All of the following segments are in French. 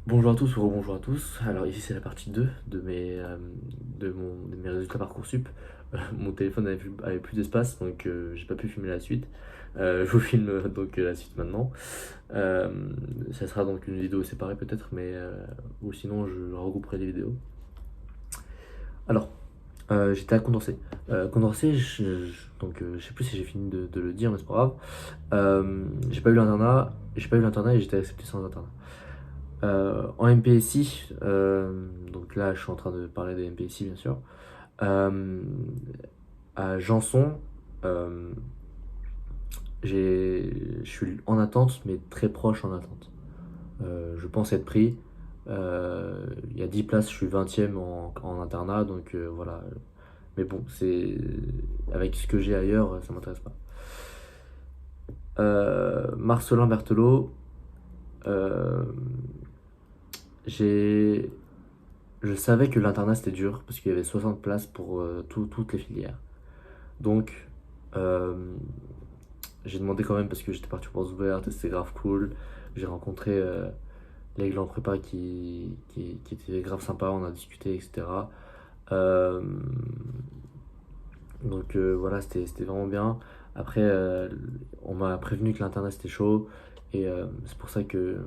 Bonjour à tous ou rebonjour à tous. Alors ici c'est la partie 2 de mes résultats Parcoursup. Mon téléphone avait plus d'espace donc j'ai pas pu filmer la suite. Je vous filme la suite maintenant. Euh, Ça sera donc une vidéo séparée peut-être, mais ou sinon je regrouperai les vidéos. Alors j'étais à Condorcet. Condorcet, je sais plus si j'ai fini de le dire, mais c'est pas grave. J'ai pas eu l'internat et j'étais accepté sans internat. En MPSI, donc là je suis en train de parler des MPSI bien sûr. Euh, à Janson, euh, je suis en attente, mais très proche en attente. Je pense être pris. Il y a 10 places, je suis 20e en internat, donc voilà. Mais bon, avec ce que j'ai ailleurs, ça m'intéresse pas. Marcelin Berthelot, euh, j'ai je savais que l'internat c'était dur parce qu'il y avait 60 places pour toutes les filières. Donc euh, j'ai demandé quand même parce que j'étais parti aux portes ouvertes et c'était grave cool. J'ai rencontré l'aigle en prépa qui était grave sympa, on a discuté, etc. Euh, voilà, c'était vraiment bien. Après, on m'a prévenu que l'internat c'était chaud et c'est pour ça que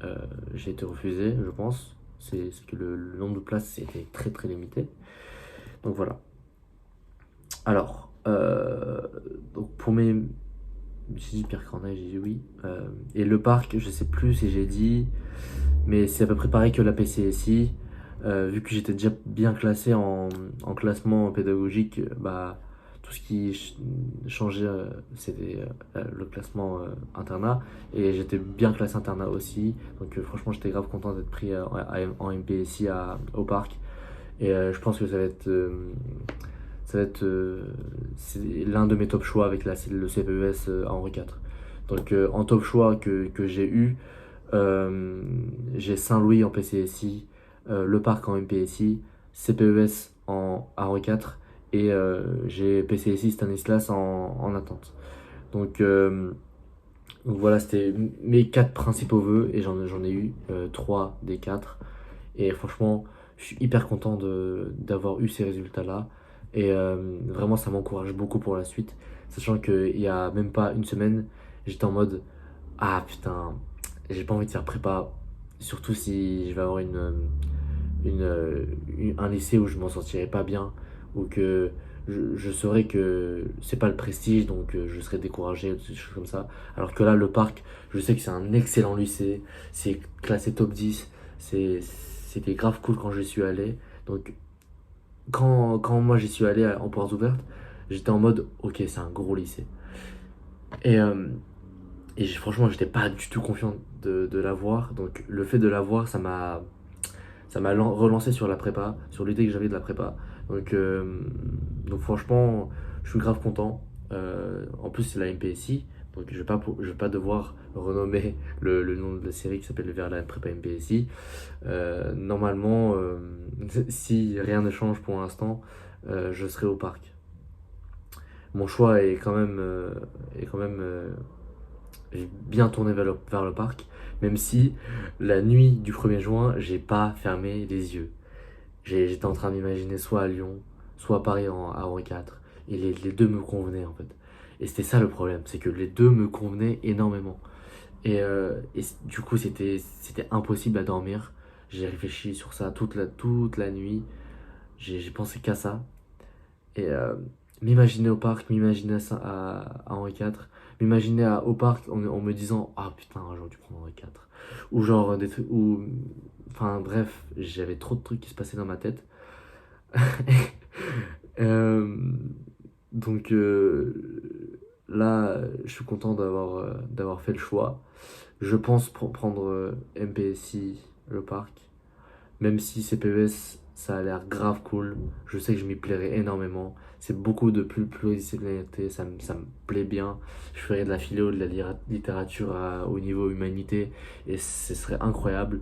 euh, j'ai été refusé, je pense. C'est que le nombre de places était très très limité. Donc voilà. Alors, donc pour mes. J'ai dit Pierre Corneille, j'ai dit oui. Et le parc, je sais plus si j'ai dit, mais c'est à peu près pareil que la PCSI. Vu que j'étais déjà bien classé en classement pédagogique, bah, tout ce qui changeait, c'était le classement internat. Et j'étais bien classé internat aussi. Donc franchement, j'étais grave content d'être pris en MPSI au parc. Et je pense que c'est l'un de mes top choix avec le CPES à Henri IV. Donc en top choix que j'ai eu, euh, j'ai Saint-Louis en PCSI, Le Parc en MPSI, CPES à Henri IV et j'ai PCSI Stanislas en attente. Donc, euh, donc voilà, c'était mes quatre principaux vœux et j'en ai eu trois des quatre. Et franchement, je suis hyper content d'avoir eu ces résultats-là. Et vraiment, ça m'encourage beaucoup pour la suite. Sachant qu'il y a même pas une semaine, j'étais en mode ah putain, j'ai pas envie de faire prépa. Surtout si je vais avoir un lycée où je m'en sortirai pas bien. Ou que je saurais que c'est pas le prestige, donc je serais découragé, des choses comme ça. Alors que là, le parc, je sais que c'est un excellent lycée. C'est classé top 10. C'était grave cool quand j'y suis allé. Donc, quand moi j'y suis allé en portes ouvertes, j'étais en mode, ok, c'est un gros lycée. Et, franchement, j'étais pas du tout confiant de l'avoir. Donc, le fait de l'avoir, ça m'a relancé sur la prépa, sur l'idée que j'avais de la prépa. Donc, euh, donc franchement, je suis grave content. En plus, c'est la MPSI, donc je vais pas devoir renommer le nom de la série qui s'appelle Vers la prépa MPSI. Normalement, si rien ne change pour l'instant, je serai au parc. Mon choix est quand même bien tourné vers le parc, même si la nuit du 1er juin, j'ai pas fermé les yeux. J'étais en train d'imaginer soit à Lyon, soit à Paris à Henri IV. Et les deux me convenaient en fait. Et c'était ça le problème, c'est que les deux me convenaient énormément. Et du coup, c'était impossible à dormir. J'ai réfléchi sur ça toute la nuit. J'ai pensé qu'à ça. Et m'imaginer au parc, m'imaginer à Henri IV, m'imaginer au parc en me disant ah putain, j'aurais dû prendre Henri IV. Ou genre des trucs. Enfin bref, j'avais trop de trucs qui se passaient dans ma tête. Euh, là, je suis content d'avoir fait le choix. Je pense pour prendre MPSI, le parc. Même si CPES, ça a l'air grave cool. Je sais que je m'y plairai énormément. C'est beaucoup de pluridisciplinarité, ça me plaît bien. Je ferai de la philo, de la littérature au niveau humanité et ce serait incroyable.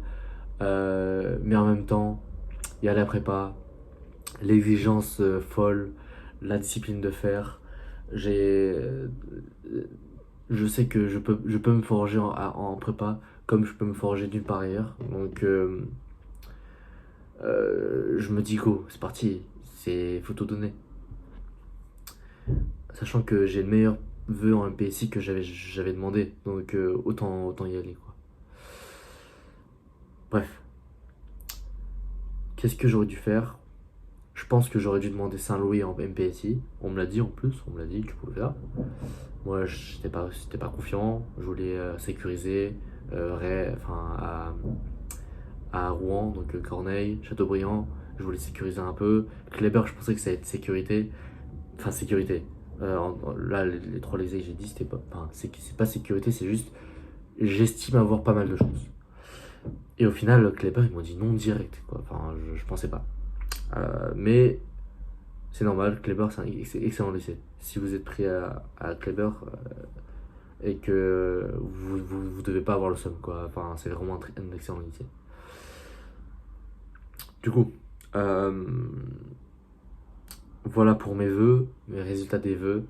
Mais en même temps, il y a la prépa, l'exigence folle, la discipline de fer. J'ai, je sais que je peux me forger en prépa comme je peux me forger d'une part ailleurs. Donc je me dis go, c'est parti, faut tout donner. Sachant que j'ai le meilleur vœu en MPSI que j'avais demandé, donc autant y aller quoi. Bref, qu'est-ce que j'aurais dû faire? Je pense que j'aurais dû demander Saint-Louis en MPSI. On me l'a dit en plus, on me l'a dit que je pouvais le faire. Moi, j'étais pas confiant, je voulais sécuriser à Rouen, donc Corneille, Châteaubriand, je voulais sécuriser un peu. Kléber, je pensais que ça allait être sécurité. Enfin, sécurité. Là, les trois lycées que j'ai dit, c'était pas. Enfin, c'est pas sécurité, c'est juste. J'estime avoir pas mal de choses. Et au final, Kléber, ils m'ont dit non direct, quoi. Enfin, je pensais pas. Mais c'est normal, Kléber, c'est un excellent lycée. Si vous êtes pris à Kléber et que vous devez pas avoir le seum, quoi. Enfin, c'est vraiment un excellent lycée. Du coup, voilà pour mes vœux, mes résultats des vœux.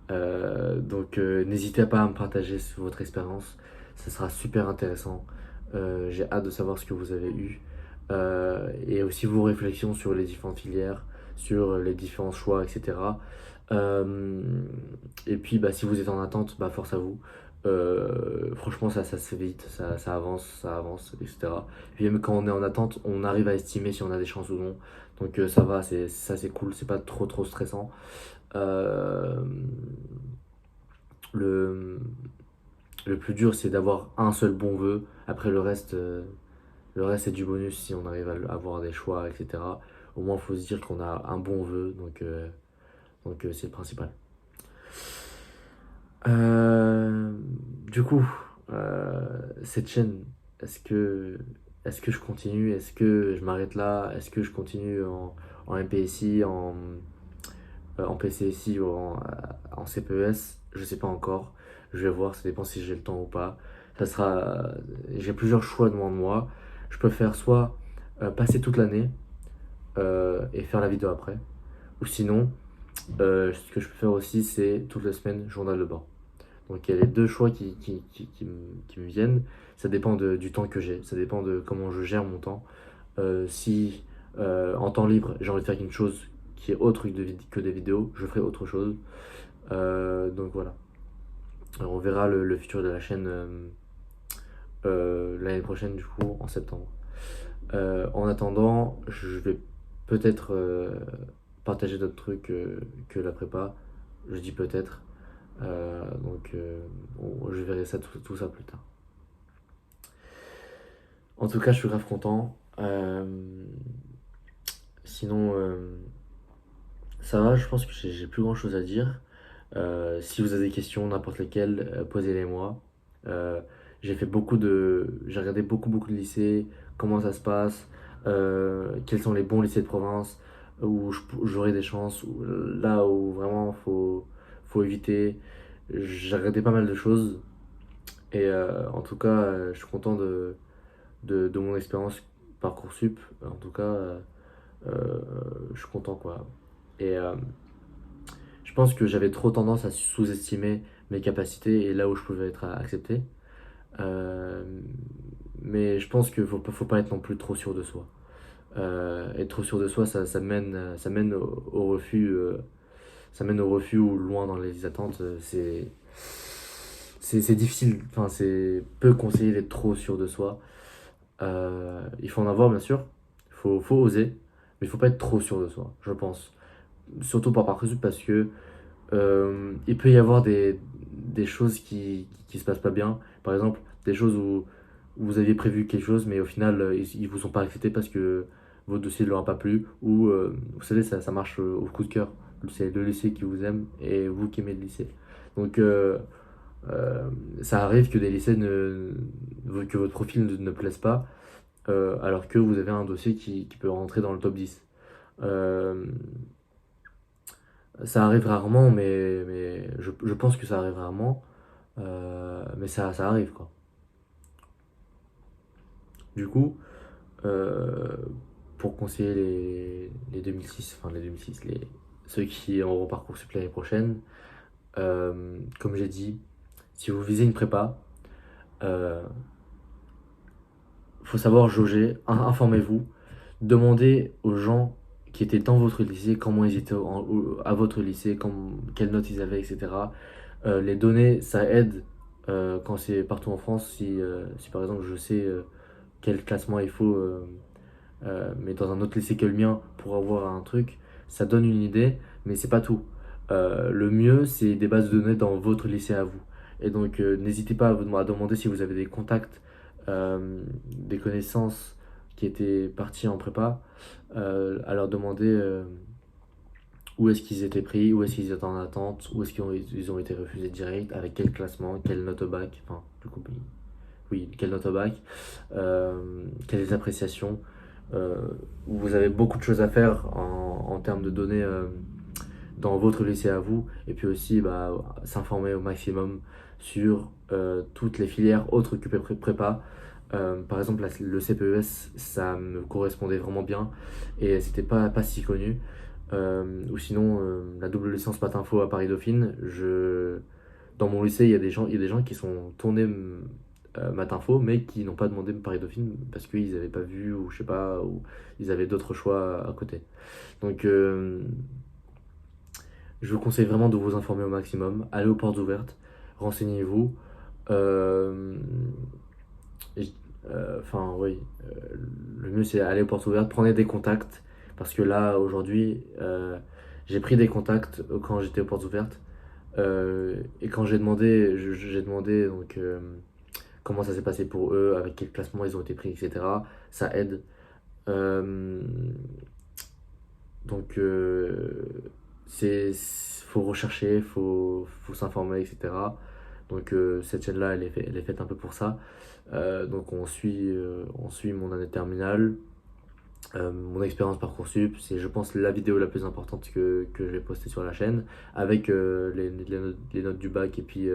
Donc n'hésitez pas à me partager votre expérience, ça sera super intéressant. J'ai hâte de savoir ce que vous avez eu. Et aussi vos réflexions sur les différentes filières, sur les différents choix, etc. Euh, et puis bah, si vous êtes en attente, bah, force à vous. Franchement ça se fait vite, ça avance, etc. Et puis même quand on est en attente, on arrive à estimer si on a des chances ou non. Donc ça va, c'est cool, c'est pas trop stressant. Euh, le, le plus dur, c'est d'avoir un seul bon vœu. Après, le reste c'est du bonus si on arrive à avoir des choix, etc. Au moins, il faut se dire qu'on a un bon vœu, donc c'est le principal. Euh, du coup, cette chaîne, est-ce que, est-ce que je continue? Est-ce que je m'arrête là? Est-ce que je continue en MPSI, en PCSI ou en CPES? Je sais pas encore. Je vais voir, ça dépend si j'ai le temps ou pas. Ça sera, j'ai plusieurs choix devant moi. Je peux faire soit passer toute l'année et faire la vidéo après, ou sinon, ce que je peux faire aussi, c'est toutes les semaines journal de bord. Donc il y a les deux choix qui me viennent. Ça dépend du temps que j'ai, ça dépend de comment je gère mon temps. Si en temps libre, j'ai envie de faire quelque chose qui est autre que des vidéos, je ferai autre chose. Donc voilà. Alors, on verra le futur de la chaîne l'année prochaine, du coup, en septembre. En attendant, je vais peut-être partager d'autres trucs que la prépa. Je dis peut-être. Je verrai ça, tout ça plus tard. En tout cas, je suis grave content. Sinon, ça va, je pense que j'ai plus grand chose à dire. Si vous avez des questions, n'importe lesquelles, posez-les moi. Euh, j'ai regardé beaucoup de lycées, comment ça se passe, quels sont les bons lycées de province, où j'aurai des chances, là où vraiment faut éviter. J'ai regardé pas mal de choses et en tout cas, je suis content de mon expérience Parcoursup. En tout cas, euh, je suis content quoi. Et je pense que j'avais trop tendance à sous-estimer mes capacités et là où je pouvais être accepté. Euh, mais je pense qu'il faut pas être non plus trop sûr de soi. Être trop sûr de soi, ça mène au refus. Ça mène au refus ou loin dans les attentes. C'est difficile. Enfin, c'est peu conseillé d'être trop sûr de soi. Il faut en avoir, bien sûr. Faut oser. Mais il faut pas être trop sûr de soi, je pense. Surtout par Parcoursup parce que il peut y avoir des choses qui se passent pas bien. Par exemple, des choses où vous aviez prévu quelque chose, mais au final, ils vous ont pas accepté parce que votre dossier ne leur a pas plu. Ou, vous savez, ça marche au coup de cœur. C'est le lycée qui vous aime et vous qui aimez le lycée. Donc, euh, ça arrive que des lycées que votre profil ne plaise pas, alors que vous avez un dossier qui peut rentrer dans le top 10. Euh, Ça arrive rarement, mais je pense que ça arrive rarement. Mais ça arrive, quoi. Du coup, euh, pour conseiller les 2006, enfin les 2006, ceux qui auront Parcoursup l'année prochaine, comme j'ai dit, si vous visez une prépa, euh, faut savoir jauger, informez-vous, demandez aux gens qui étaient dans votre lycée comment ils étaient à votre lycée, quelles notes ils avaient, etc. Les données, ça aide quand c'est partout en France. Si par exemple je sais quel classement il faut, mais dans un autre lycée que le mien pour avoir un truc, ça donne une idée, mais c'est pas tout. Le mieux, c'est des bases de données dans votre lycée à vous. Et donc, n'hésitez pas à demander si vous avez des contacts, des connaissances qui étaient partis en prépa, à leur demander où est-ce qu'ils étaient pris, où est-ce qu'ils étaient en attente, où est-ce qu'ils ont été refusés direct, avec quel classement, quelle note au bac, enfin, du coup, oui, quelle note au bac, quelles appréciations. Euh, Vous avez beaucoup de choses à faire en termes de données dans votre lycée à vous, et puis aussi bah, s'informer au maximum sur toutes les filières autres que prépa. Par exemple, le CPES, ça me correspondait vraiment bien et c'était pas si connu. Ou sinon, la double licence maths info à Paris Dauphine, dans mon lycée, il y a des gens qui sont tournés maths info, mais qui n'ont pas demandé Paris Dauphine parce qu'ils n'avaient pas vu, ou je sais pas, ou ils avaient d'autres choix à côté. Donc, je vous conseille vraiment de vous informer au maximum, allez aux portes ouvertes, renseignez-vous. Euh, et- Enfin, oui, le mieux c'est aller aux portes ouvertes, prenez des contacts, parce que là, aujourd'hui, j'ai pris des contacts quand j'étais aux portes ouvertes, et quand j'ai demandé donc, comment ça s'est passé pour eux, avec quel classement ils ont été pris, etc. Ça aide. Euh, donc, faut rechercher, faut s'informer, etc. Donc, cette chaîne-là, elle est faite un peu pour ça. Donc, on suit mon année de terminale, mon expérience Parcoursup. C'est, je pense, la vidéo la plus importante que je vais poster sur la chaîne, avec les notes du bac. Et puis,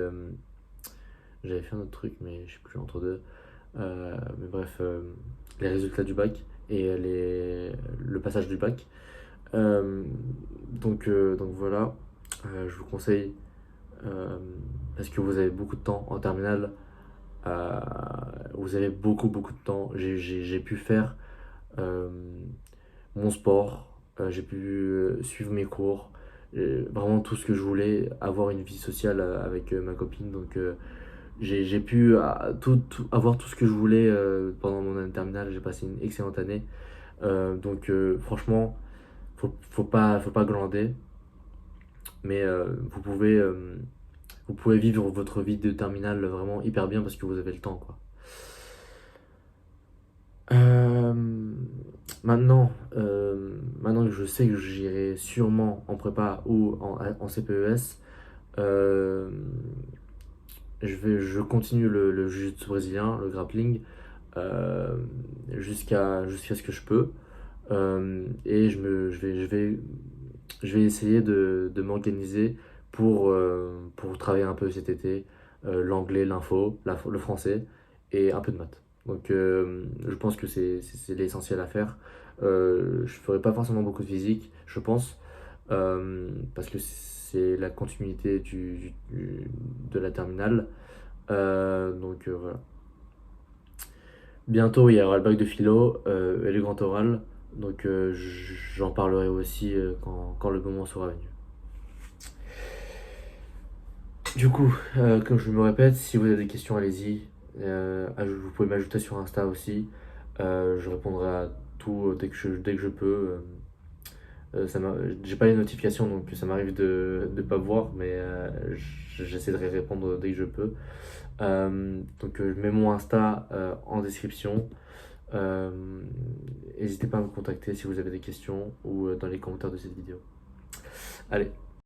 j'avais fait un autre truc, mais je sais plus entre deux. Mais bref, les résultats du bac et le passage du bac. Euh, donc voilà, je vous conseille, euh, parce que vous avez beaucoup de temps en terminale, euh, vous avez beaucoup de temps. J'ai pu faire euh, mon sport, j'ai pu suivre mes cours, vraiment tout ce que je voulais, avoir une vie sociale avec ma copine. Donc j'ai pu avoir tout ce que je voulais pendant mon année terminale. J'ai passé une excellente année. Donc franchement, faut pas glander, mais vous pouvez vivre votre vie de terminale vraiment hyper bien parce que vous avez le temps, quoi. Euh, maintenant que je sais que j'irai sûrement en prépa ou en CPES, euh, je continue le jiu-jitsu brésilien, le grappling, euh, jusqu'à ce que je peux. Et je vais essayer de m'organiser pour travailler un peu cet été, l'anglais, le français et un peu de maths. Donc je pense que c'est l'essentiel à faire. Je ferai pas forcément beaucoup de physique, je pense, parce que c'est la continuité de la terminale. Donc voilà. Bientôt, il y aura le bac de philo et le grand oral. Donc j'en parlerai aussi quand le moment sera venu. Du coup, comme je me répète, si vous avez des questions, allez-y. Vous pouvez m'ajouter sur Insta aussi. Je répondrai à tout dès que je peux. J'ai pas les notifications, donc ça m'arrive de ne pas voir, mais j'essaie de répondre dès que je peux. Donc je mets mon Insta en description. Euh, N'hésitez pas à me contacter si vous avez des questions ou dans les commentaires de cette vidéo. Allez,